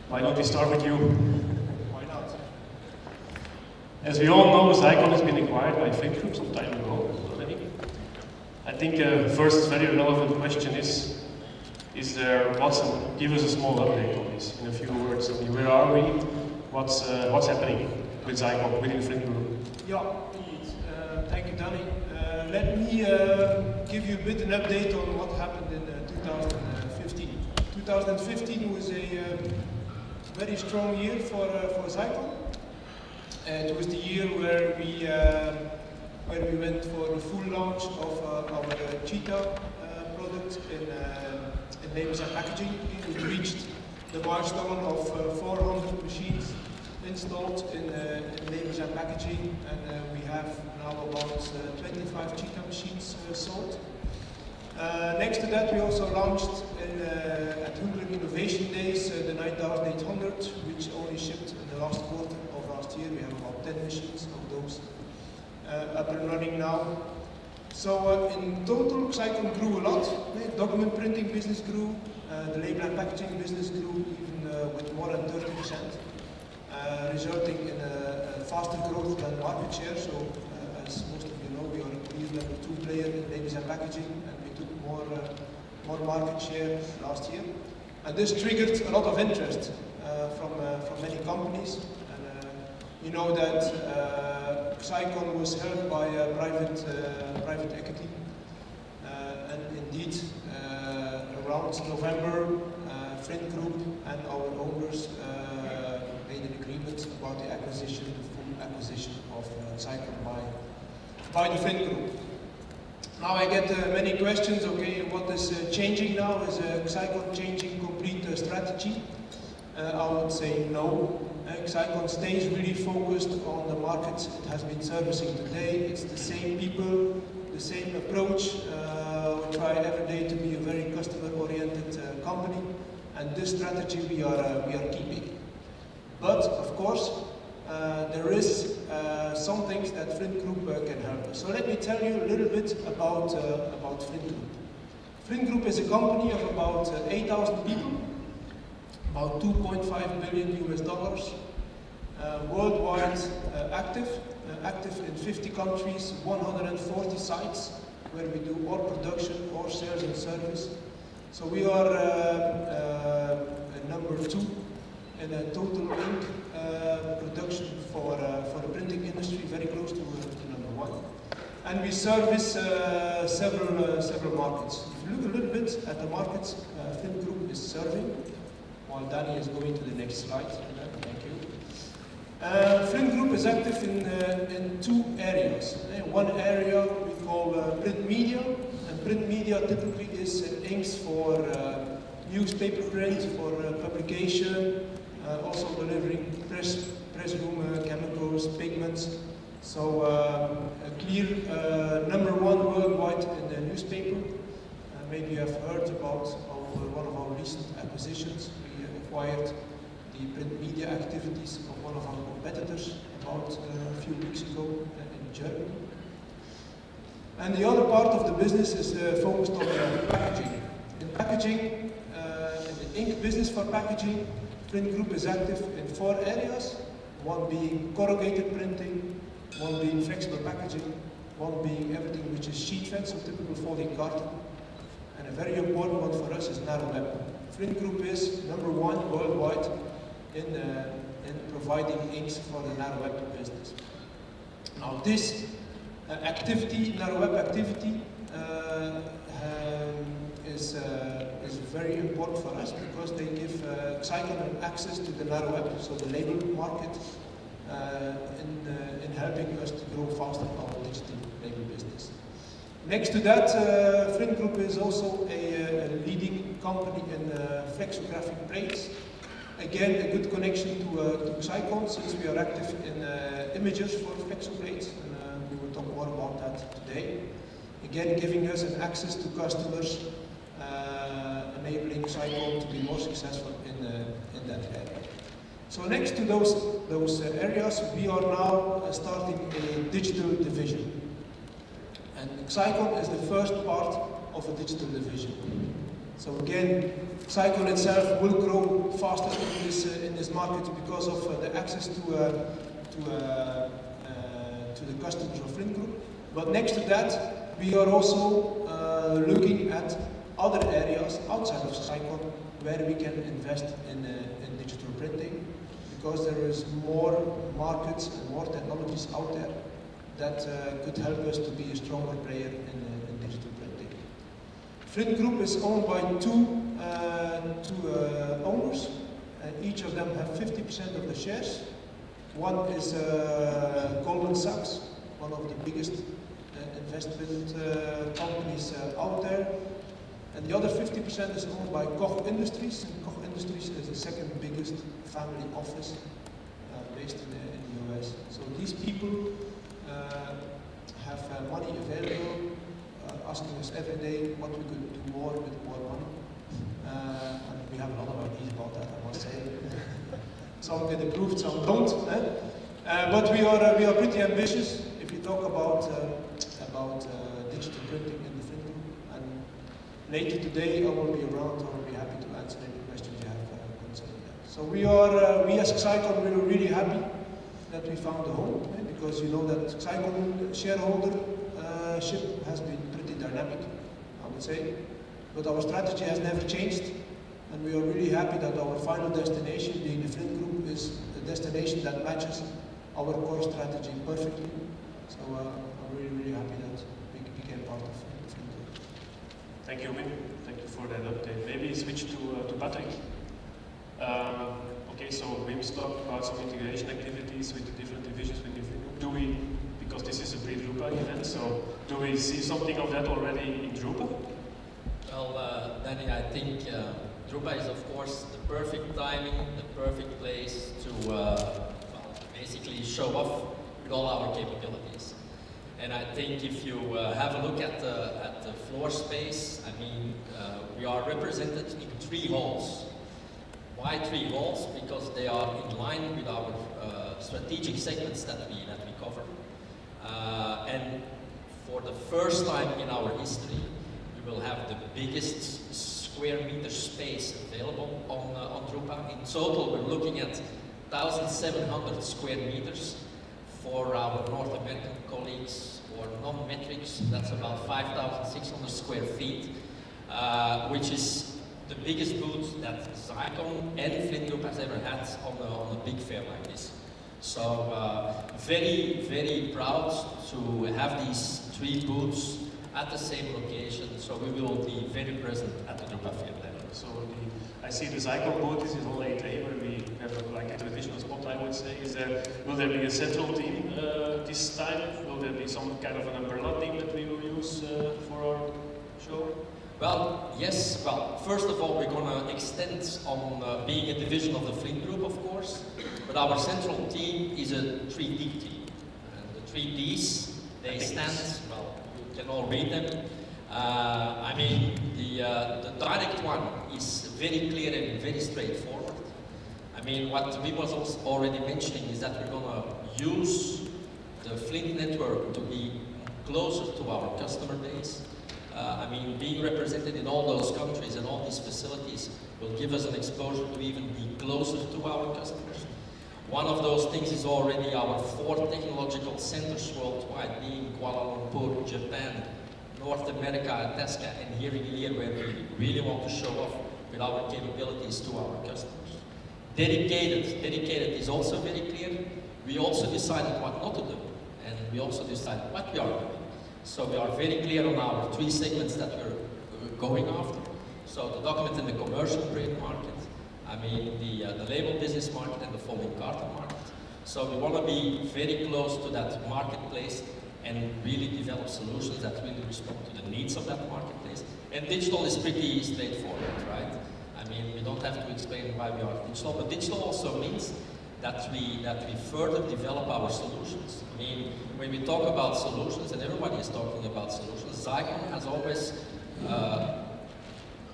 Why don't we start with you? Why not? As we all know, Xeikon has been acquired by Flint Group some time ago already. I think first very relevant question is there, give us a small update on this in a few words. I mean, where are we? What's happening with Xeikon within Flint Group? Yeah, indeed. Thank you, Danny. Let me give you a bit an update on what happened in 2015. 2015 was a very strong year for Xeikon. It was the year where we went for the full launch of our Cheetah product in labels and packaging. We reached the milestone of 400 machines installed in labels and packaging, and we have now about 25 Cheetah machines sold. Next to that, we also launched at Hungary Innovation Days the 9800, which only shipped in the last quarter of last year. We have about 10 machines of those up and running now. So in total, Xeikon grew a lot. The document printing business grew, the label and packaging business grew even with more than 30%, resulting in a faster growth than market share. So as most of you know, we are a clear number 2 player in labels and packaging, and we took more market share last year. And this triggered a lot of interest from many companies. And you know that Xeikon was held by private equity, and indeed around November, Flint Group and our owners made an agreement about the full acquisition of Xeikon by the Flint Group. Now I get many questions. Okay, what is changing now? Is Xeikon changing complete strategy? I would say no. Xeikon stays really focused on the markets it has been servicing today. It's the same people, the same approach. We try every day to be a very customer-oriented company, and this strategy we are keeping. But of course, there is some things that Flint Group can help us. So let me tell you a little bit about Flint Group. Flint Group is a company of about 8,000 people. About $2.5 billion US dollars, worldwide active in 50 countries, 140 sites where we do all production, all sales and service. So we are number 2 in a total ink production for the printing industry, very close to number 1. And we service several markets. If you look a little bit at the markets Flint Group is serving, while Danny is going to the next slide. Thank you. Flint Group is active in 2 areas. One area we call print media, and print media typically is inks for newspaper print, for publication, also delivering press room chemicals, pigments. So a clear number 1 worldwide in the newspaper. Maybe you have heard about one of our recent acquisitions. We acquired the print media activities of one of our competitors about a few weeks ago in Germany. And the other part of the business is focused on packaging. In packaging, in the ink business for packaging, Flint Group is active in 4 areas. One being corrugated printing, one being flexible packaging, one being everything which is sheet fed, so typical folding carton. And a very important one for us is narrow web. Flint Group is number 1 worldwide in providing inks for the narrow web business. Now this activity, narrow web activity, is very important for us because they give Xeikon access to the narrow web, so the label market, in helping us to grow faster our digital label business. Next to that, Flint Group is also a leading company in flexographic plates. Again, a good connection to Xeikon, since we are active in images for flexo plates, and we will talk more about that today. Again, giving us an access to customers, enabling Xeikon to be more successful in that area. So next to those areas, we are now starting a digital division. And Xeikon is the first part of a digital division. So again, Xeikon itself will grow faster in this market because of the access to the customers of Flint Group. But next to that, we are also looking at other areas outside of Xeikon where we can invest in digital printing, because there is more markets and more technologies out there that could help us to be a stronger player in digital printing. Flint Group is owned by two owners, and each of them have 50% of the shares. One is Goldman Sachs, one of the biggest investment companies out there, and the other 50% is owned by Koch Industries, and Koch Industries is the second biggest family office based in the US. So these people have money available, asking us every day what we could do more with more money. And we have a lot of ideas about that, I must say. Some get approved, some don't. But we are pretty ambitious if you talk about digital printing in the Flint Group. And later today I will be around, I will be happy to answer any questions you have concerning that. So we as Xeikon, we are really happy that we found a home, because you know that Xeikon shareholdership has been pretty dynamic, I would say. But our strategy has never changed, and we are really happy that our final destination, being the Flint Group, is a destination that matches our core strategy perfectly. So I'm really, really happy that we became part of the Flint Group. Thank you, Wim. Thank you for that update. Maybe switch to Patrick. Okay, so Wim's talked about some integration activities with the different divisions with the Flint Group. Do we, because this is a pre-drupa event, so do we see something of that already in drupa? Well, Danny, I think drupa is of course the perfect timing, the perfect place to basically show off with all our capabilities. And I think if you have a look at the floor space, I mean, we are represented in 3 halls. Why 3 halls? Because they are in line with our strategic segments that we cover. And for the first time in our history, we will have the biggest square meter space available on drupa. In total, we're looking at 1,700 square meters. For our North American colleagues or non-metrics, that's about 5,600 square feet, which is the biggest booth that Xeikon and Flint Group has ever had on a big fair like this. So very, very proud to have these 3 booths at the same location, so we will be very present at the drupa fair level. So I see the Xeikon booth is in hall 8A, where we have like a traditional spot, I would say. Will there be a central team this time? Will there be some kind of an umbrella team that we will use for our show? Well, yes. Well, first of all, we're going to extend on being a division of the Flint Group, of course. But our central team is a 3D team. And the 3Ds, they stand, well, you can all read them. I mean, the direct one is very clear and very straightforward. I mean, what we was also already mentioning is that we're going to use the Flint network to be closer to our customer base. I mean, being represented in all those countries and all these facilities will give us an exposure to even be closer to our customers. One of those things is already our 4 technological centers worldwide, being Kuala Lumpur, Japan, North America, Alaska, and here in Leer, where we really want to show off with our capabilities to our customers. Dedicated is also very clear. We also decided what not to do, and we also decided what we are doing. So we are very clear on our 3 segments that we're going after. So the document in the commercial print market, I mean the label business market and the folding carton market. So we want to be very close to that marketplace and really develop solutions that really respond to the needs of that marketplace. And digital is pretty straightforward, right? I mean, we don't have to explain why we are digital, but digital also means that we further develop our solutions. I mean, when we talk about solutions, and everybody is talking about solutions, Xeikon has always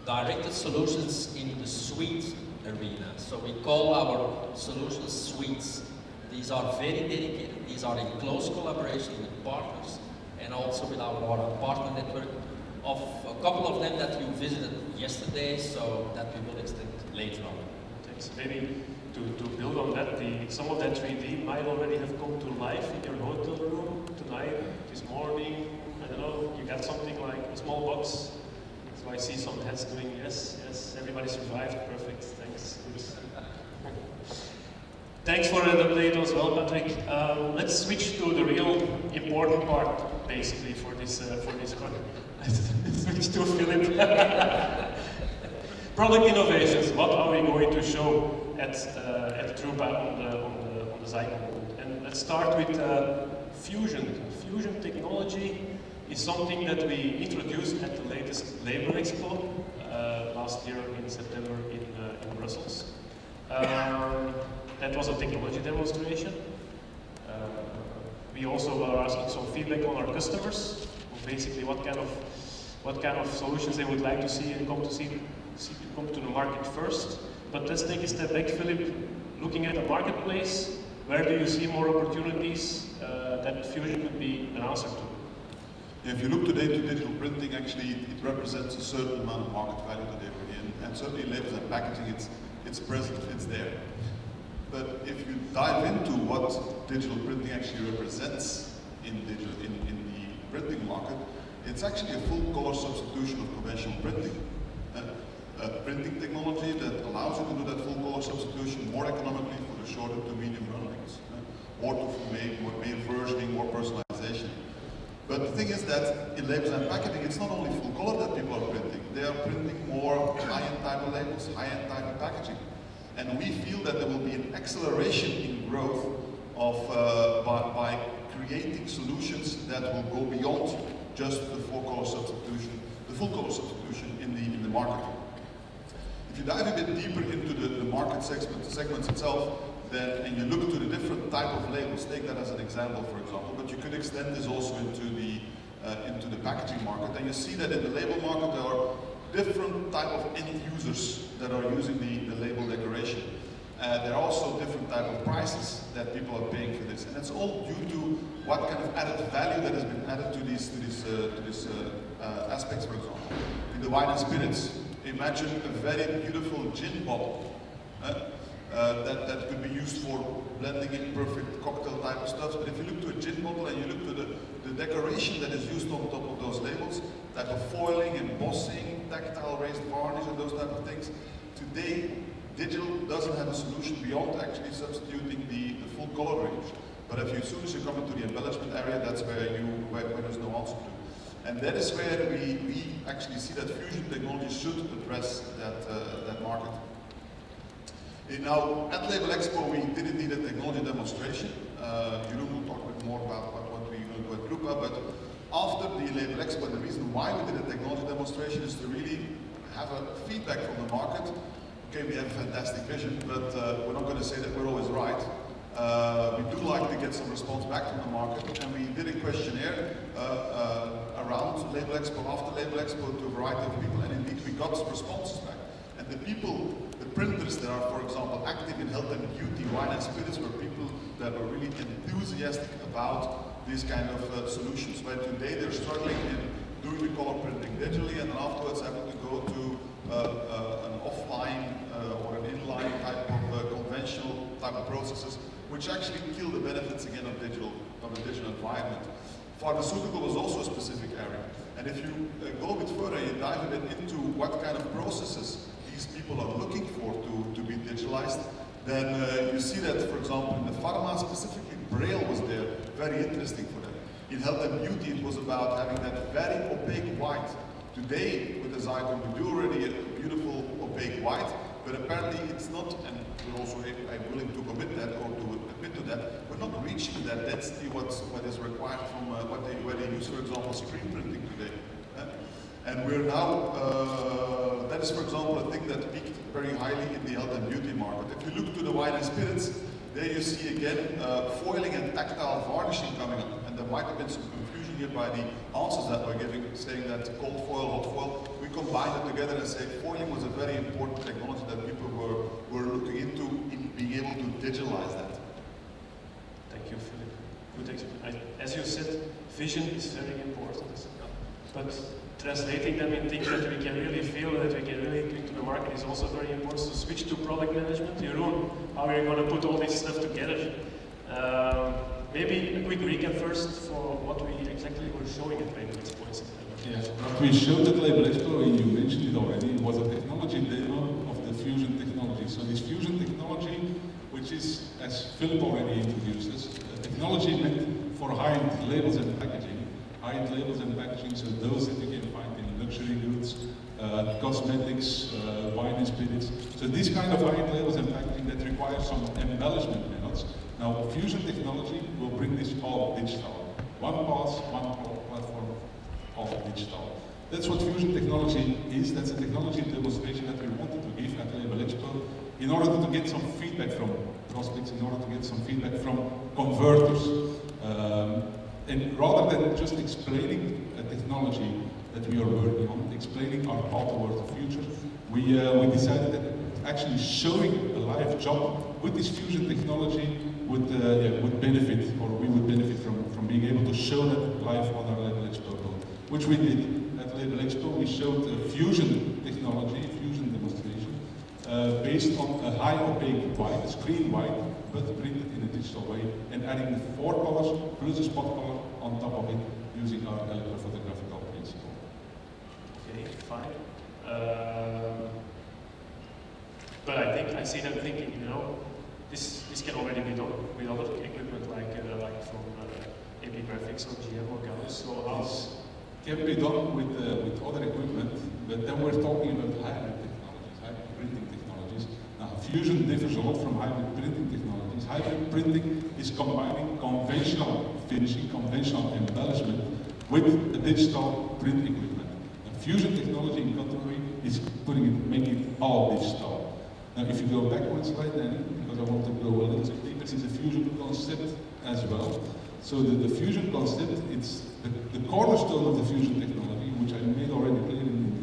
directed solutions in the suite arena. So we call our solutions suites. These are very dedicated. These are in close collaboration with partners and also with our partner network of a couple of them that you visited yesterday, so that we will extend later on. Thanks. Maybe to build on that, some of that 3D might already have come to life in your hotel room tonight, this morning. I don't know, you got something like a small box. So I see some heads doing yes, yes, everybody survived, perfect, thanks. Thanks for that update as well, Patrick. Let's switch to the real important part, basically, for this call. Switch to Philip. Product innovations. What are we going to show at drupa on the Xeikon? And let's start with fusion. Fusion technology is something that we introduced at the latest Labor Expo last year in September in Brussels. That was a technology demonstration. We also are asking some feedback on our customers, on basically what kind of solutions they would like to see and come to the market first. But let's take a step back, Philip. Looking at the marketplace, where do you see more opportunities that fusion could be an answer to? Yeah, if you look today to digital printing, actually it represents a certain amount of market value today already, and certainly labels and packaging, it's present, it's there. But if you dive into what digital printing actually represents in the printing market, it's actually a full color substitution of conventional printing. A printing technology that allows you to do that full color substitution more economically for the shorter to medium run things, or to make more versioning, more personalization. But the thing is that in labels and packaging, it's not only full color that people are printing. They are printing more high-end type of labels, high-end type of packaging. And we feel that there will be an acceleration in growth of by creating solutions that will go beyond just the full color substitution in the market. If you dive a bit deeper into the market segments itself, and you look to the different type of labels, take that as an example, for example, but you could extend this also into the packaging market, and you see that in the label market there are different type of end users that are using the label decoration. There are also different type of prices that people are paying for this, and it's all due to what kind of added value that has been added to these aspects. For example, in the wine and spirits, imagine a very beautiful gin bottle that could be used for blending in perfect cocktail type of stuff. But if you look to a gin bottle and you look to the decoration that is used on top of those labels, type of foiling, embossing, tactile raised varnish, and those type of things, today digital doesn't have a solution beyond actually substituting the full color range. But as soon as you come into the embellishment area, that's where there's no answer to. And that is where we actually see that fusion technology should address that market. Now, at Label Expo, we did indeed a technology demonstration. Jeroen will talk a bit more about what we're going to do at drupa, but after the Label Expo, the reason why we did a technology demonstration is to really have a feedback from the market. Okay, we have a fantastic vision, but we're not going to say that we're always right. We do like to get some response back from the market, and we did a questionnaire around Label Expo, after Label Expo, to a variety of people, and indeed we got responses back. And the printers that are, for example, active in health and beauty, wine and spirits, were people that were really enthusiastic about these kind of solutions, where today they're struggling in doing the color printing digitally, and then afterwards having to go to an offline or an inline type of conventional type of processes, which actually kill the benefits again of a digital environment. Pharmaceutical was also a specific area, and if you go a bit further, you dive a bit into what kind of processes these people are looking for to be digitalized, then you see that, for example, in the pharma specifically, Braille was there, very interesting for them. In health and beauty, it was about having that very opaque white. Today, with the Xeikon, we do already a beautiful opaque white, but apparently it's not, and we're also I'm willing to commit that or to admit to that, we're not reaching that density what is required from where they use, for example, screen printing today. And we're now, that is, for example, a thing that peaked very highly in the health and beauty market. If you look to the wine and spirits, there you see again foiling and tactile varnishing coming up. And there might have been some confusion here by the answers that we're giving, saying that cold foil, hot foil. We combined it together and say foiling was a very important technology that people were looking into in being able to digitalize that. Thank you, Philip. Good explanation. As you said, vision is very important. But translating them in things that we can really feel, that we can market is also very important. So switch to product management. Jeroen, how are you going to put all this stuff together? Maybe a quick recap first for what we exactly were showing at Label Expo in September. Yes, what we showed at Label Expo, and you mentioned it already, was a technology demo of the fusion technology. So this fusion technology, which is, as Philip already introduced us, a technology meant for high-end labels and packaging. High-end labels and packaging, so those that you can find in luxury goods, cosmetics, wine and spirits. So this kind of high-end labels and packaging that requires some embellishment methods. Now, fusion technology will bring this all digital. One pass, one platform, all digital. That's what fusion technology is. That's a technology demonstration that we wanted to give at Label Expo in order to get some feedback from prospects, in order to get some feedback from converters. And rather than just explaining a technology that we are working on, explaining our path towards the future, we decided that actually showing a live job with this fusion technology would benefit, or we would benefit from being able to show that live on our Label Expo booth, which we did at Label Expo. We showed a fusion technology, a fusion demonstration, based on a high opaque white, a screen white, but printed in a digital way, and adding the 4 colors plus a spot color on top of it using our electrophotographical principle. Okay, fine. But I see them thinking, you know, this can already be done with other equipment like from AP Graphics or GM or Gauss. So This can be done with other equipment, but then we're talking about hybrid technologies, hybrid printing technologies. Now, fusion differs a lot from hybrid printing technologies. Hybrid printing is combining conventional finishing, conventional embellishment with a digital print equipment. And fusion technology, in contrary, is making it all digital. Now, if you go back one slide, then, because I want to go a little bit deeper, it's a fusion concept as well. So the fusion concept, it's the cornerstone of the fusion technology, which I made already clear in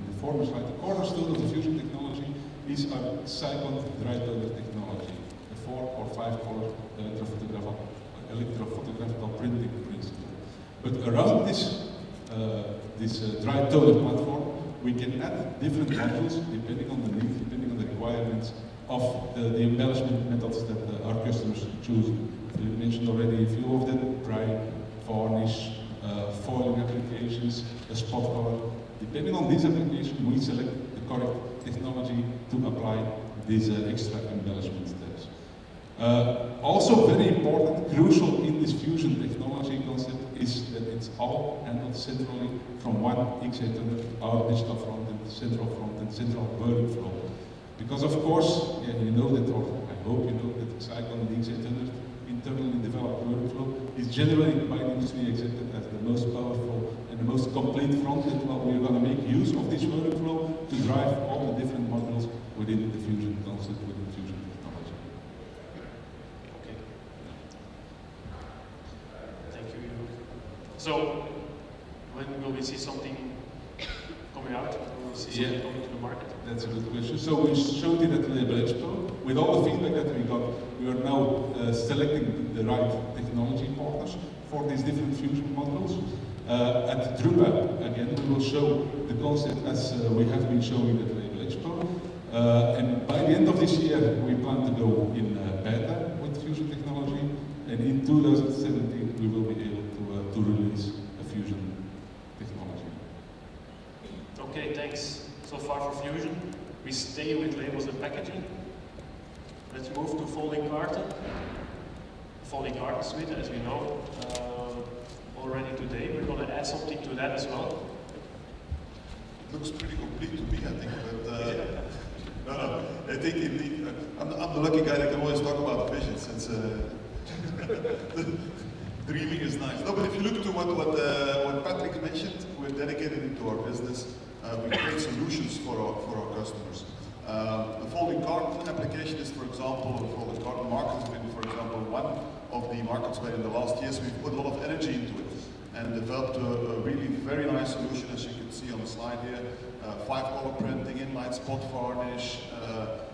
the former slide. The cornerstone of the fusion technology is our Xeikon dry toner technology, the 4 or 5 color electrophotographical printing principle. But around this dry toner platform, we can add different modules depending on the needs, depending on the requirements of the embellishment methods that our customers choose. You mentioned already a few of them: dry, varnish, foiling applications, a spot color. Depending on these applications, we select the correct technology to apply these extra embellishment steps. Also very important, crucial in this fusion technology concept is that it's all handled centrally from one Xeikon, our digital front-end, central workflow. Because of course, you know that, or I hope you know that Xeikon and Xeikon internally developed workflow is generally by the industry accepted as the most powerful and the most complete front-end. Well, we're going to make use of this workflow to drive all the different modules within the fusion concept, within fusion technology. okay. Thank you. So, when will we see something coming out? Will we see something coming to the market? That's a good question. So we showed it at Label Expo. With all the feedback that we got, we are now selecting the right technology partners for these different fusion modules. At drupa, again, we will show the concept as we have been showing at Label Expo. And by the end of this year, we plan to go in beta with fusion technology. And in 2017, we will be able to release a fusion technology. Okay, thanks. So far for fusion. We stay with labels and packaging. Let's move to folding carton. Folding carton suite, as we know already today. We're going to add something to that as well. It looks pretty complete to me, I think, but no. I think indeed, I'm the lucky guy that can always talk about vision, since dreaming is nice. No, but if you look to what Patrick mentioned, we're dedicated into our business. We create solutions for our customers. The folding carton application is, for example, the folding carton market has been, for example, one of the markets where in the last years we've put a lot of energy into it and developed a really very nice solution, as you can see on the slide here. 5-color printing, inline spot varnish,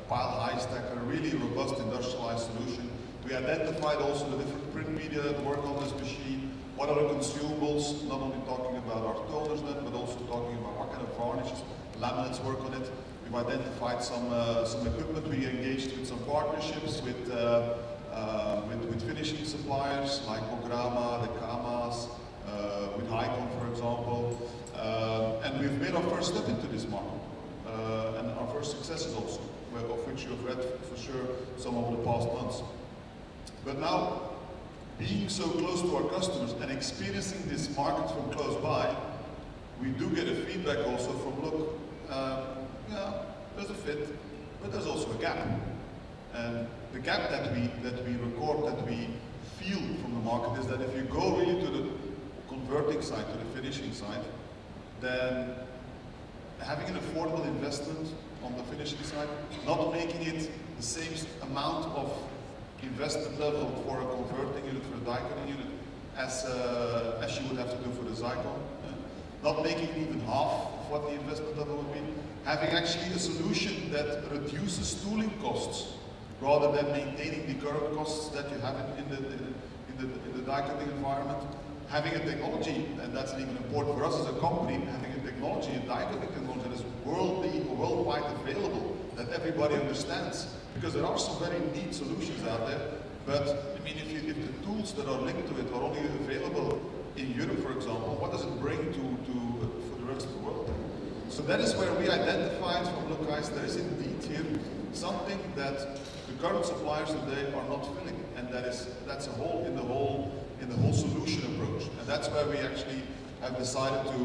pile high stacker, really robust industrialized solution. We identified also the different print media that work on this machine. What are the consumables? Not only talking about our toners then, but also talking about what kind of varnishes, laminates work on it. We've identified some equipment. We engaged with some partnerships with finishing suppliers like Ograma, the Kamas, with Xeikon, for example. And we've made our first step into this market. And our first successes also, of which you have read for sure some over the past months. But now, being so close to our customers and experiencing this market from close by, we do get a feedback also from, look, yeah, there's a fit, but there's also a gap. And the gap that we record, that we feel from the market is that if you go really to the converting side, to the finishing side, then having an affordable investment on the finishing side, not making it the same amount of investment level for a converting unit, for a die cutting unit, as you would have to do for the Xeikon. Not making it even half of what the investment level would be. Having actually a solution that reduces tooling costs rather than maintaining the current costs that you have in the die cutting environment. Having a technology, and that's even important for us as a company, having a technology, a die cutting technology that is worldwide available, that everybody understands. Because there are some very neat solutions out there, but I mean, if the tools that are linked to it are only available in Europe, for example, what does it bring for the rest of the world? So that is where we identified from, look guys, there is indeed here something that the current suppliers today are not filling, and that's a hole in the whole solution approach, and that's where we actually have decided to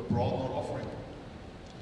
broaden our offering.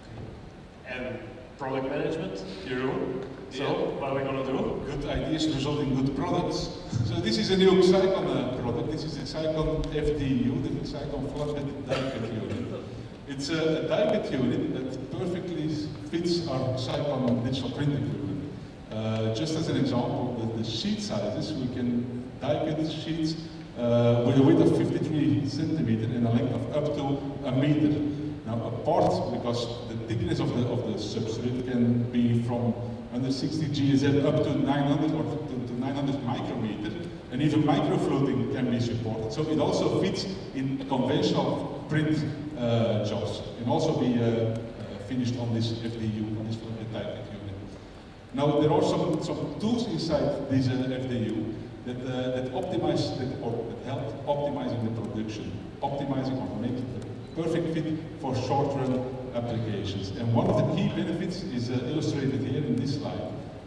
Okay. And product management, Jeroen. So, what are we going to do? Good ideas result in good products. So this is a new Xeikon product. This is a Xeikon FDU, the Xeikon flatbed die cut unit. It's a die cut unit that perfectly fits our Xeikon digital printing equipment. Just as an example, the sheet sizes, we can die cut sheets with a width of 53 centimeters and a length of up to a meter. Now, apart, because the thickness of the substrate can be from under 60 GSM up to 900 or to 900 micrometer, and even microfluting can be supported. So it also fits in conventional print jobs, and also be finished on this FDU, on this die cut unit. Now, there are some tools inside this FDU that optimize that help optimizing the production, optimizing or making the perfect fit for short-run applications. And one of the key benefits is illustrated here in this slide.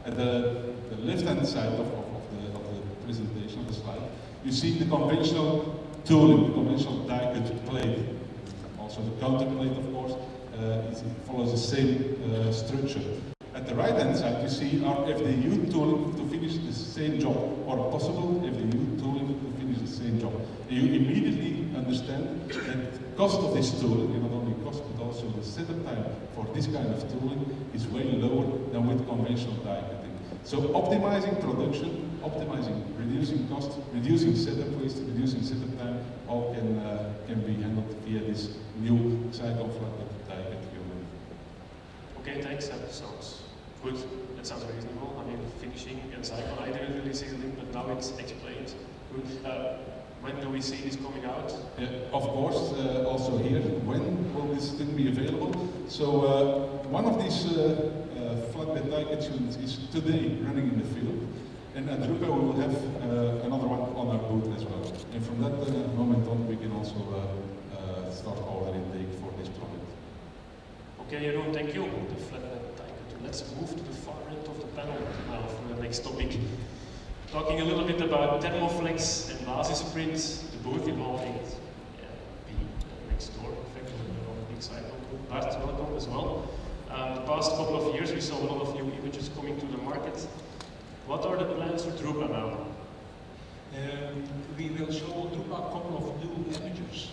At the left-hand side of the presentation of the slide, you see the conventional tooling, the conventional die cut plate. Also the counter plate, of course, it follows the same structure. At the right-hand side, you see our FDU tooling to finish the same job, or a possible FDU tooling to finish the same job. And you immediately understand that the cost of this tooling, and not only cost, but also the setup time for this kind of tooling is way lower than with conventional die cutting. So optimizing production, reducing cost, reducing setup waste, reducing setup time, all can be handled via this new Xeikon flatbed die cut unit. Okay, thanks. That sounds good. That sounds reasonable. I mean, finishing and Xeikon, I didn't really see the link, but now it's explained. Good. When do we see this coming out? Yeah, of course, also here, when will this thing be available? So one of these flatbed die cut units is today running in the field, and at drupa we will have another one on our booth as well. And from that moment on, we can also start order intake for this product. Okay, Jeroen, thank you. The flatbed die cut. Let's move to the far end of the panel now for the next topic. Talking a little bit about Thermoflex and Basisprint, the booth involving be next door, effectively on the big side of the Bart, welcome as well. The past couple of years we saw a lot of new images coming to the market. What are the plans for drupa now? We will show drupa a couple of new images.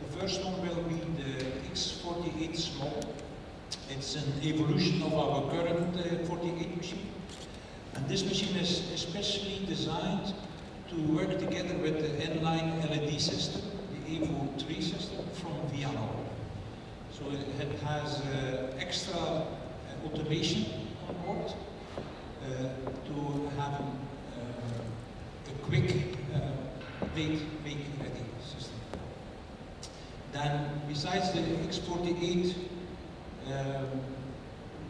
The first one will be the X48 small. It's an evolution of our current 48 machine. And this machine is especially designed to work together with the N-line LED system, the Evo 3 system from Viano. So it has extra automation on board to have a quick bake ready system. Then, besides the X48,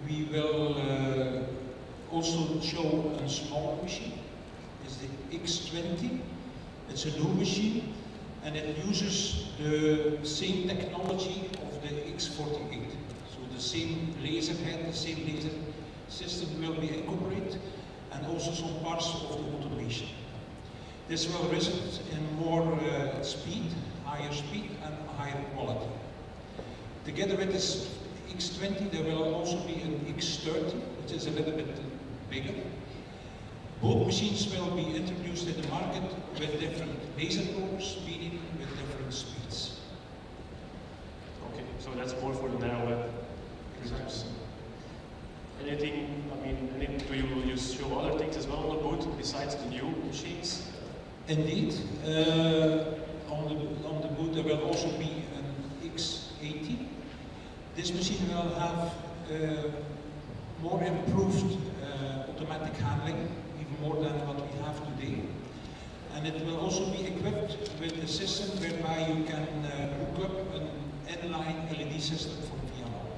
we will also show a smaller machine. It's the X20. It's a new machine, and it uses the same technology of the X48. So the same laser head, the same laser system will be incorporated, and also some parts of the automation. This will result in more speed, higher speed, and higher quality. Together with this X20, there will also be an X30, which is a little bit bigger. Both machines will be introduced in the market with different laser probes, meaning with different speeds. Okay, so that's more for the narrow web users. Anything, I mean, do you show other things as well on the booth besides the new machines? Indeed, on the booth there will also be an X80. This machine will have more improved automatic handling, even more than what we have today. And it will also be equipped with a system whereby you can hook up an inline LED system from VLR.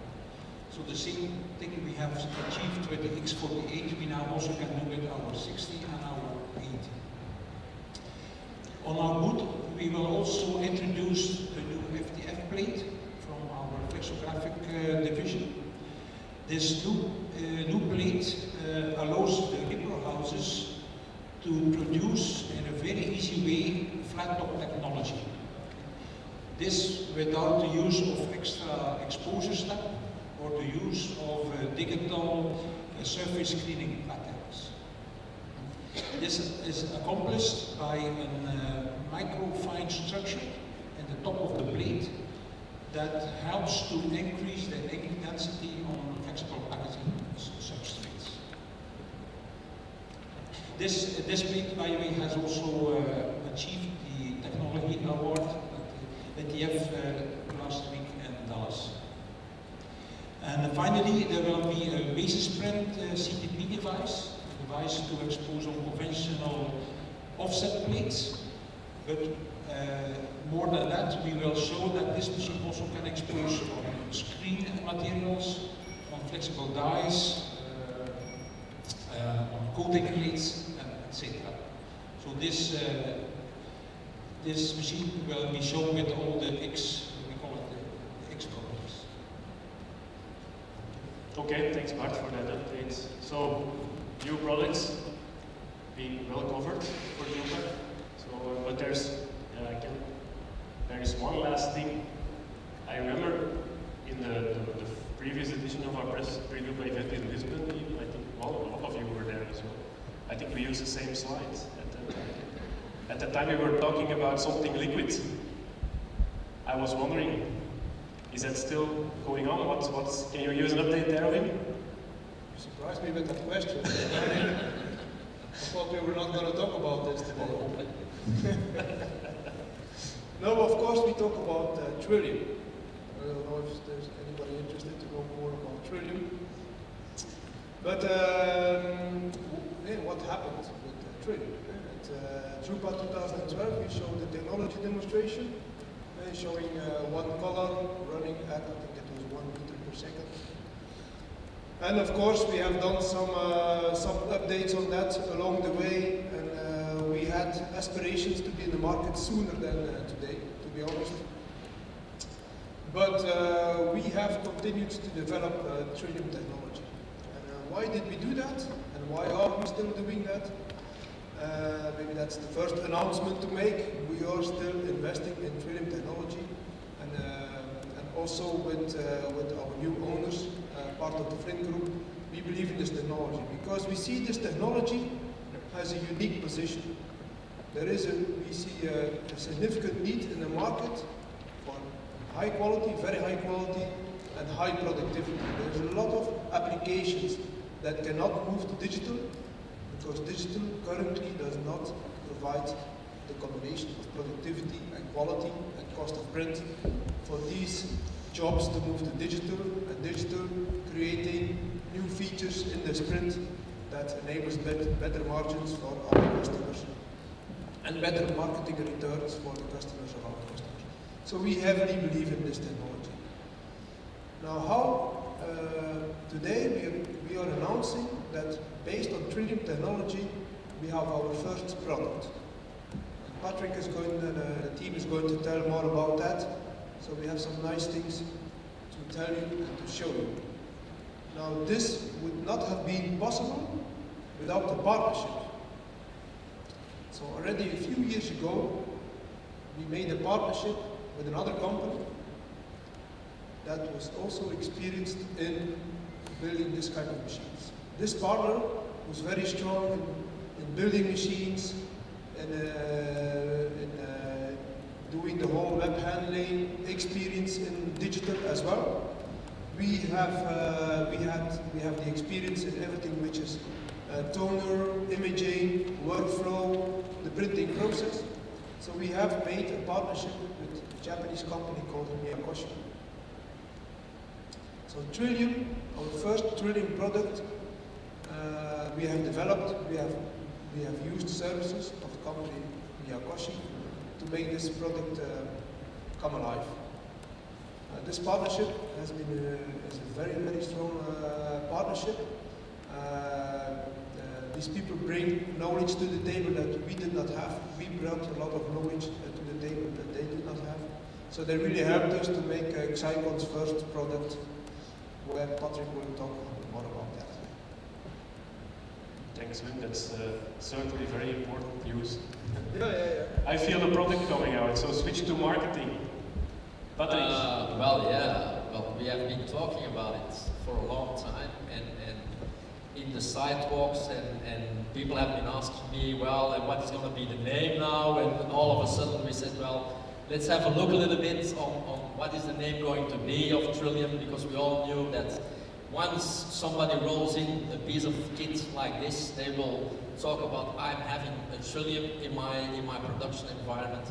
So the same thing we have achieved with the X48, we now also can do with our 60 and our 80. On our booth, we will also introduce a new FTF plate from our flexographic division. This new plate allows the Ripper houses to produce in a very easy way flat top technology. This without the use of extra exposure step or the use of digital surface cleaning patterns. This is accomplished by a micro-fine structure in the top of the plate that helps to increase the ink density on flexible packaging substrates. This plate, by the way, has also achieved the technology award at the ETF last week in Dallas. And finally, there will be a basis print CTP device, a device to expose on conventional offset plates. But more than that, we will show that this machine also can expose on screen materials, on flexible dies, on coating plates, etc. So this machine will be shown with all the X, we call it the X products. Okay, thanks Bart for that update. So, new products being well covered for drupa. So, but there is one last thing. I remember in the previous edition of our pre-drupa event in Lisbon, I think a lot of you were there as well. I think we used the same slides at that time. At that time we were talking about something liquid. I was wondering, is that still going on? Can you use an update there, Wim? You surprised me with that question. I thought we were not going to talk about this today. No, of course we talk about Trillium. I don't know if there's anybody interested to know more about Trillium. But what happened with Trillium? At drupa 2012 we showed the technology demonstration, showing one color running at, I think it was 1 meter per second. And of course we have done some updates on that along the way, and we had aspirations to be in the market sooner than today, to be honest. But we have continued to develop Trillium technology. And why did we do that? And why are we still doing that? Maybe that's the first announcement to make. We are still investing in Trillium technology, and also with our new owners, part of the Flint group, we believe in this technology because we see this technology has a unique position. We see a significant need in the market for high quality, very high quality, and high productivity. There's a lot of applications that cannot move to digital, because digital currently does not provide the combination of productivity and quality and cost of print for these jobs to move to digital, and digital creating new features in the sprint that enables better margins for our customers and better marketing returns for the customers of our customers. So we heavily believe in this technology. Now how, today we are announcing that based on Trillium technology, we have our first product. Patrick is going, the team is going to tell more about that. So we have some nice things to tell you and to show you. Now this would not have been possible without the partnership. So already a few years ago, we made a partnership with another company that was also experienced in building this kind of machines. This partner was very strong in building machines, in doing the whole web handling, experience in digital as well. We have the experience in everything which is toner, imaging, workflow, the printing process. So we have made a partnership with a Japanese company called Xeikon. So Trillium, our first Trillium product, we have developed, we have used services of the company Xeikon to make this product come alive. This partnership has been is a very, very strong partnership. These people bring knowledge to the table that we did not have. We brought a lot of knowledge to the table that they did not have. So they really helped us to make Xeikon's first product, where Patrick will talk more about that. Thanks, Wim. That's certainly very important news. Yeah. I feel a product coming out, so switch to marketing. Patrick. Well, we have been talking about it for a long time, and in the sidewalks, and people have been asking me, well, and what is going to be the name now? And all of a sudden we said, well, let's have a look a little bit on what is the name going to be of Trillium, because we all knew that once somebody rolls in a piece of kit like this, they will talk about, I'm having a Trillium in my production environment.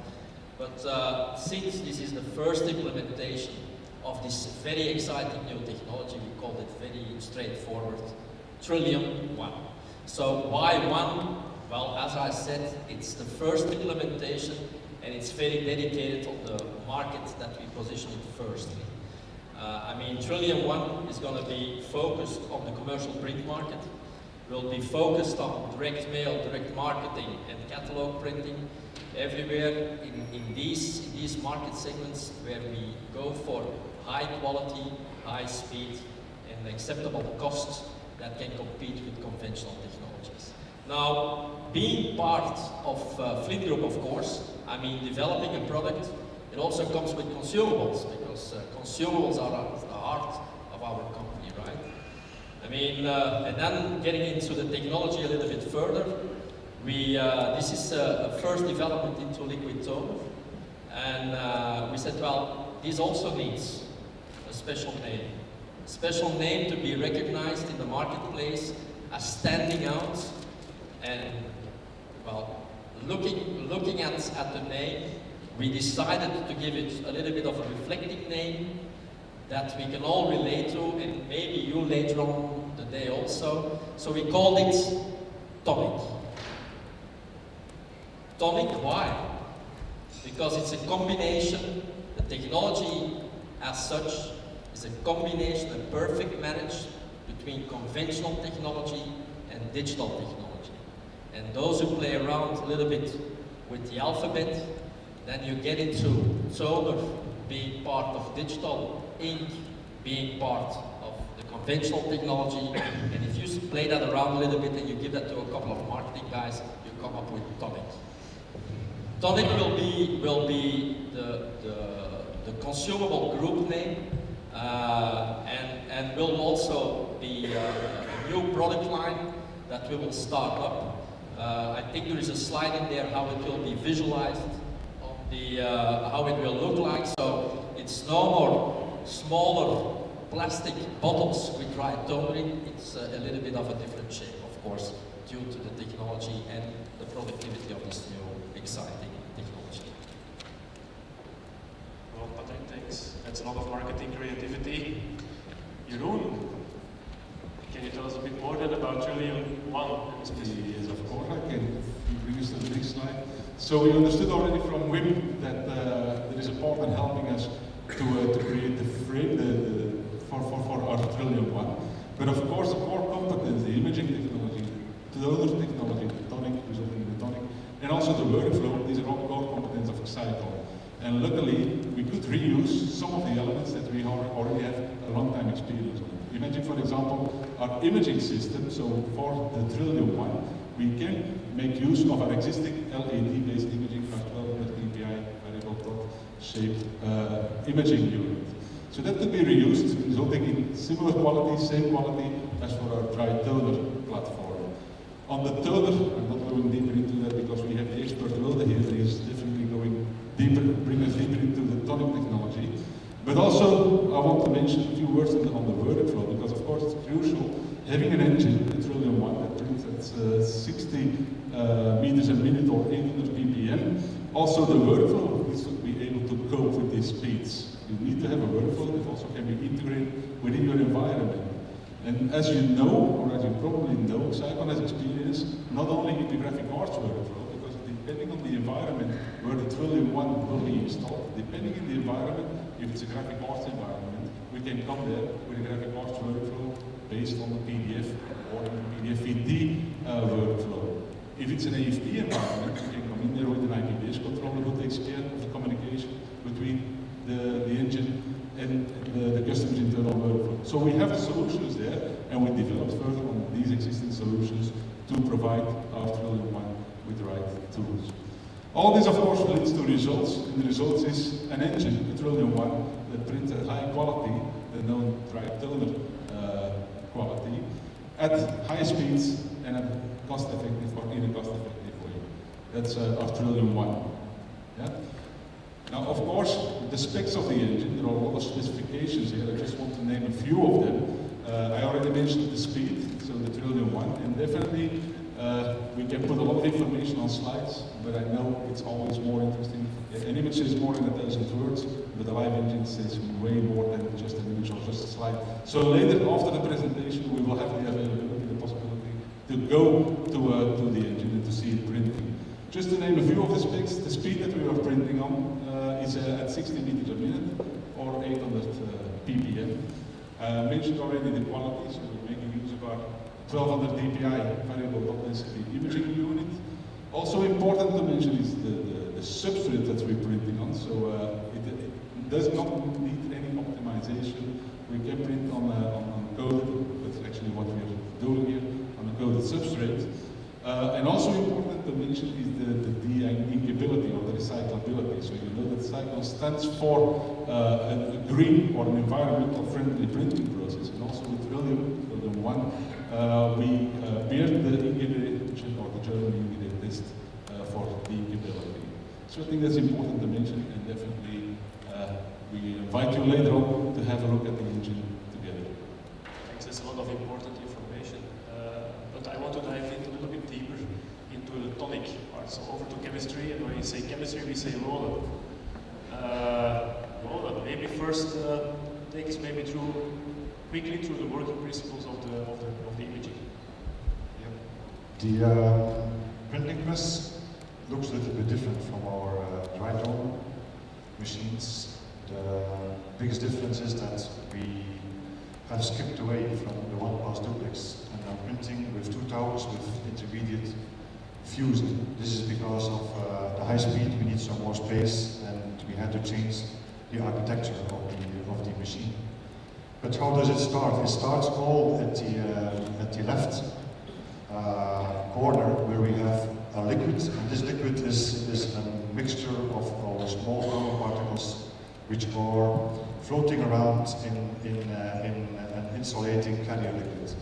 But since this is the first implementation of this very exciting new technology, we called it very straightforward, Trillium 1. So why 1? Well, as I said, it's the first implementation, and it's very dedicated on the market that we position it firstly. Trillium 1 is going to be focused on the commercial print market. We'll be focused on direct mail, direct marketing, and catalog printing everywhere in these market segments where we go for high quality, high speed, and acceptable costs that can compete with conventional technologies. Now, being part of Flint Group, of course, developing a product, it also comes with consumables, because consumables are the heart of our company, right? And then getting into the technology a little bit further, this is a first development into liquid toner, and we said, well, this also needs a special name to be recognized in the marketplace as standing out. And well, looking at the name, we decided to give it a little bit of a reflecting name that we can all relate to, and maybe you later on the day also. So we called it Tonic. Tonic, why? Because it's a combination, the technology as such is a combination, a perfect marriage between conventional technology and digital technology. And those who play around a little bit with the alphabet, then you get into toner being part of digital, ink being part of the conventional technology, and if you play that around a little bit and you give that to a couple of marketing guys, you come up with Tonic. Tonic will be the consumable group name, and will also be a new product line that we will start up. I think there is a slide in there how it will be visualized, on the how it will look like. So it's no more smaller plastic bottles with dry toner in. It's a little bit of a different shape, of course, due to the technology and the productivity of this new exciting technology. Well, Patrick, thanks. That's a lot of marketing creativity. Jeroen, can you tell us a bit more then about Trillium 1? Yes, of course I can. You bring us to the next slide. So we understood already from Wim that there is a support and helping us to create the frame for our Trillium one. But of course, the core competence, the imaging technology, the donor technology, the tonic, resulting in the tonic, and also the workflow, these are all core competence of Xeikon. And luckily, we could reuse some of the elements that we already have a long time experience on. Imagine, for example, our imaging system, so for the Trillium one, we can make use of our existing LED-based imaging, our 1200 dpi variable dot shaped imaging unit. So that could be reused, resulting in similar quality, same quality as for our tri-toner platform. On the toner, I'm not going deeper into that because we have the expert Wilde here, that is definitely going deeper, bring us deeper into the tonic technology. But also, I want to mention a few words on the workflow, because of course it's crucial having an engine, the Trillium one, that prints at 60 meters a minute or 800 ppm. Also the workflow needs to be able to cope with these speeds. You need to have a workflow that also can be integrated within your environment. And as you know, or as you probably know, Xeikon has experience not only in the graphic arts workflow, because depending on the environment where the Trillium one will be installed, depending on the environment, if it's a graphic arts environment, we can come there with a graphic arts workflow based on the PDF or the PDF VD workflow. If it's an AFP environment, we can come in there with an IP-based controller who takes care of the communication between the engine and the customer's internal workflow. So we have the solutions there, and we developed further on these existing solutions to provide our Trillium one with the right tools. All this, of course, leads to results, and the results is an engine, the Trillium one, that prints at high quality, the known tri-toner quality, at high speeds and at cost-effective or in a cost-effective way. That's our Trillium one. Yeah? Now, of course, the specs of the engine, there are a lot of specifications here. I just want to name a few of them. I already mentioned the speed, so the Trillium one, and definitely we can put a lot of information on slides, but I know it's always more interesting. An image says more than 1,000 words, but a live engine says way more than just an image or just a slide. So later, after the presentation, we will have the availability, the possibility to go to the engine and to see it printing. Just to name a few of the specs, the speed that we are printing on is at 60 meters a minute or 800 ppm. Mentioned already the quality, so we're making use of our 1200 dpi variable dot density imaging unit. Also important to mention is the substrate that we're printing on, so it does not need any optimization. We can print on coded, that's actually what we are doing here, on a coded substrate. And also important to mention is the de-inkability or the recyclability. So you know that Xeikon stands for a green or an environmental friendly printing process. And also with Trillium one, we bear the inkability or the German inkability test for the inkability. So I think that's important to mention, and definitely we invite you later on to have a look at the engine together. Thanks, that's a lot of important information. But I want to dive into a little bit deeper into the tonic part. So over to chemistry, and when you say chemistry, we say Lola. Lola, maybe first take us maybe quickly through the working principles of the imaging. Yep. The printing press looks a little bit different from our tri-toner machines. The biggest difference is that we have skipped away from the one-pass duplex and are printing with 2 towers with intermediate fusing. This is because of the high speed. We need some more space, and we had to change the architecture of the machine. But how does it start? It starts all at the left corner, where we have a liquid, and this liquid is a mixture of our small nanoparticles which are floating around in an insulating carrier liquid.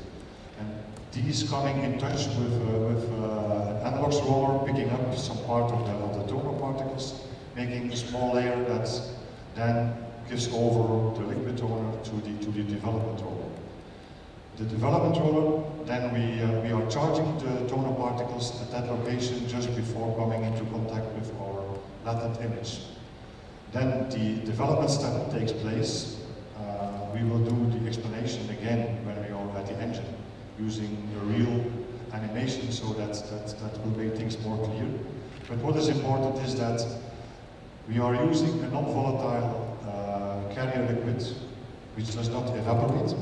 And these coming in touch with an analog roller, picking up some part of the toner particles, making a small layer that then gives over the liquid toner to the development roller. The development roller, then we are charging the toner particles at that location just before coming into contact with our latent image. Then the development step takes place. We will do the explanation again when we are at the engine, using a real animation, so that will make things more clear. But what is important is that We are using a non-volatile carrier liquid which does not evaporate,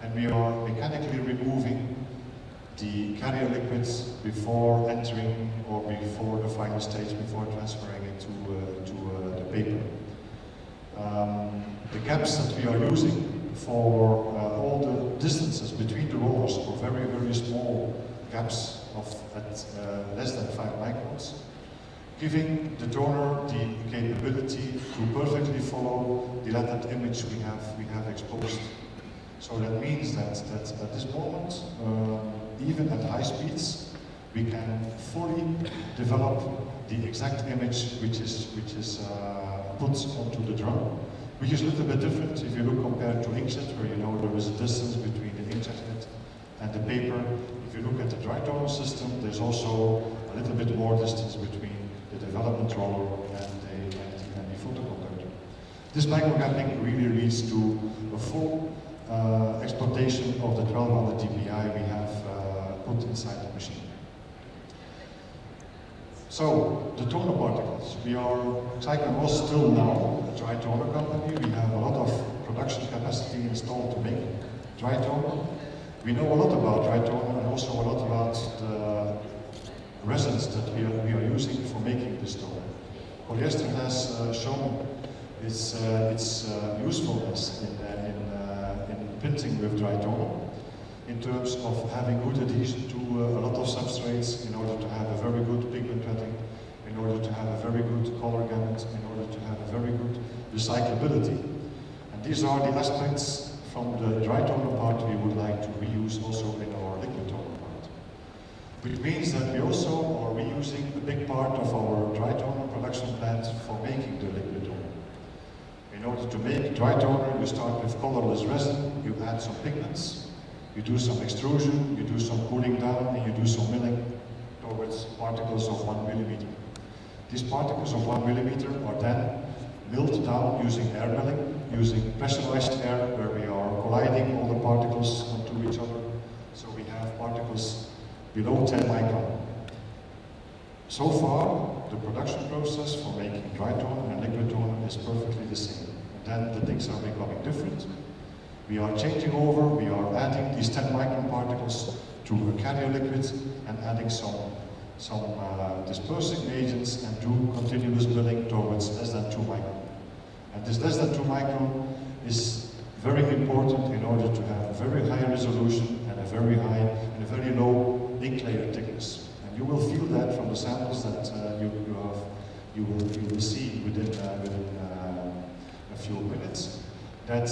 and we are mechanically removing the carrier liquids before entering or before the final stage, before transferring it to the paper. The gaps that we are using for all the distances between the rollers are very, very small gaps at less than 5 microns, giving the toner the capability to perfectly follow the latent image we have exposed. So that means that at this moment, even at high speeds, we can fully develop the exact image which is put onto the drum, which is a little bit different if you look compared to inkjet, where you know there is a distance between the inkjet head and the paper. If you look at the dry toner system, there's also a little bit more distance between the development roller and the photoconductor. This microgapping really leads to a full exploitation of the 1200 dpi we have put inside the machine. So, the toner particles. Xeikon was still now a dry toner company. We have a lot of production capacity installed to make dry toner. We know a lot about dry toner and also a lot about the resins that we are using for making this toner. Polyester has shown its usefulness in printing with dry toner, in terms of having good adhesion to a lot of substrates, in order to have a very good pigment wetting, in order to have a very good color gamut, in order to have a very good recyclability. And these are the aspects from the dry toner part we would like to reuse also in our liquid toner part. Which means that we also are reusing a big part of our dry toner production plant for making the liquid toner. In order to make dry toner, you start with colorless resin, you add some pigments, you do some extrusion, you do some cooling down, and you do some milling towards particles of 1 millimeter. These particles of 1 millimeter are then milled down using air milling, using pressurized air, where we are colliding all the particles onto each other. So we have particles below 10 micron. So far, the production process for making dry toner and liquid toner is perfectly the same. And then the things are becoming different. We are changing over, we are adding these 10 micron particles to a carrier liquid and adding some dispersing agents and do continuous milling towards less than 2 micron. And this less than 2 micron is very important in order to have a very high resolution and a very high and a very low ink layer thickness. And you will feel that from the samples that you will see within a few minutes, that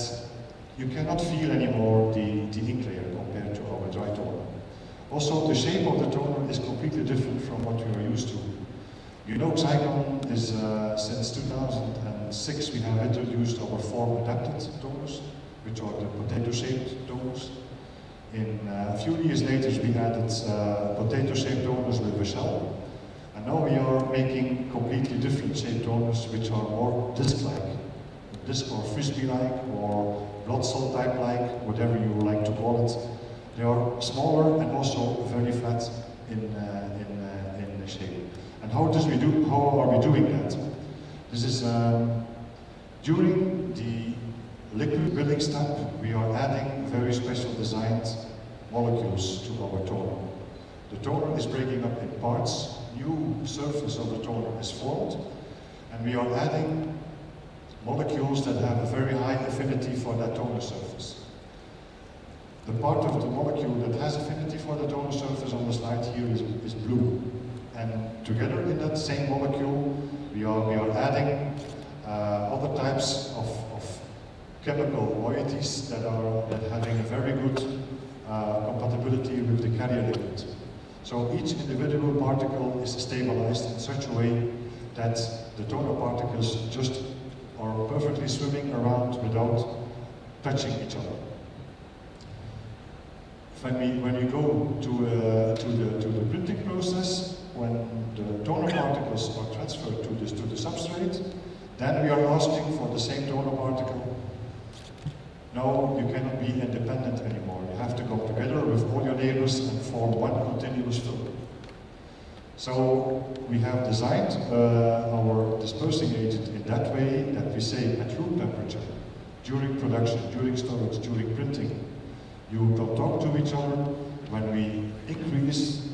you cannot feel anymore the ink layer compared to our dry toner. Also, the shape of the toner is completely different from what you are used to. You know, Xeikon is, since 2006, we have introduced our form-adapted toners, which are the potato-shaped toners. A few years later, we added potato-shaped toners with a shell. And now we are making completely different shaped toners, which are more disc-like. Disc or frisbee-like, or blood cell type-like, whatever you like to call it. They are smaller and also very flat in the shape. And how are we doing that? This is during the liquid building step, we are adding very special designed molecules to our toner. The toner is breaking up in parts, new surface of the toner is formed, and we are adding molecules that have a very high affinity for that toner surface. The part of the molecule that has affinity for the toner surface on the slide here is blue. And together in that same molecule, we are adding other types of chemical moieties that are having a very good compatibility with the carrier liquid. So each individual particle is stabilized in such a way that the toner particles just are perfectly swimming around without touching each other. When you go to the printing process, when the toner particles are transferred to the substrate, then we are asking for the same toner particle. No, you cannot be independent anymore. You have to come together with all your neighbors and form one continuous film. So we have designed our dispersing agent in that way that we say at room temperature, during production, during storage, during printing, you don't talk to each other. When we increase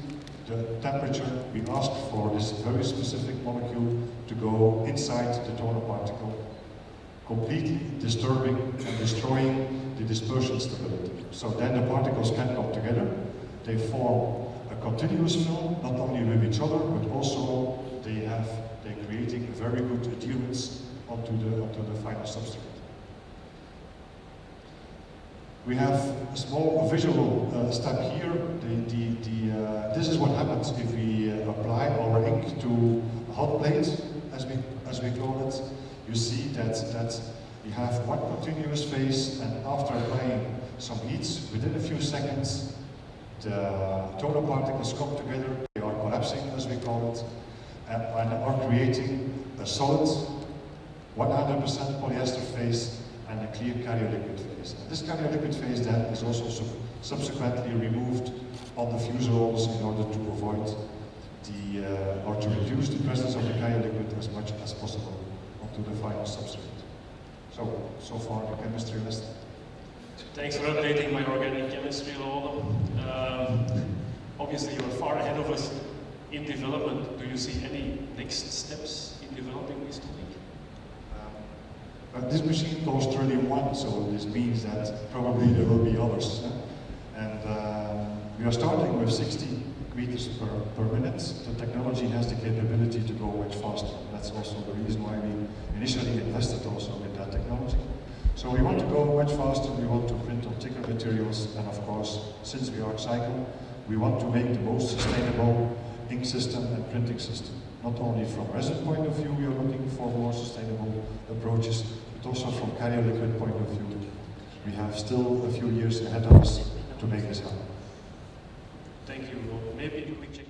the temperature, we ask for this very specific molecule to go inside the toner particle, completely disturbing and destroying the dispersion stability. So then the particles can come together, they form a continuous film, not only with each other, but also they're creating a very good adherence onto the final substrate. We have a small visual step here. This is what happens if we apply our ink to a hot plate, as we call it. You see that we have one continuous phase, and after applying some heats, within a few seconds, the toner particles come together. They are collapsing, as we call it, and are creating a solid 100% polyester phase and a clear carrier liquid phase. And this carrier liquid phase then is also subsequently removed on the fuse rolls in order to avoid or to reduce the presence of the carrier liquid as much as possible onto the final substrate. So far the chemistry lesson. Thanks for updating my organic chemistry, Lode. Obviously, you're far ahead of us in development. Do you see any next steps in developing this tonic? This machine calls Trillium 1, so this means that probably there will be others. And we are starting with 60 meters per minute. The technology has the capability to go much faster. That's also the reason why we initially invested also in that technology. So we want to go much faster, we want to print on thicker materials, and of course, since we are Xeikon, we want to make the most sustainable ink system and printing system. Not only from resin point of view, we are looking for more sustainable approaches, but also from carrier liquid point of view. We have still a few years ahead of us to make this happen. Thank you. Maybe we check.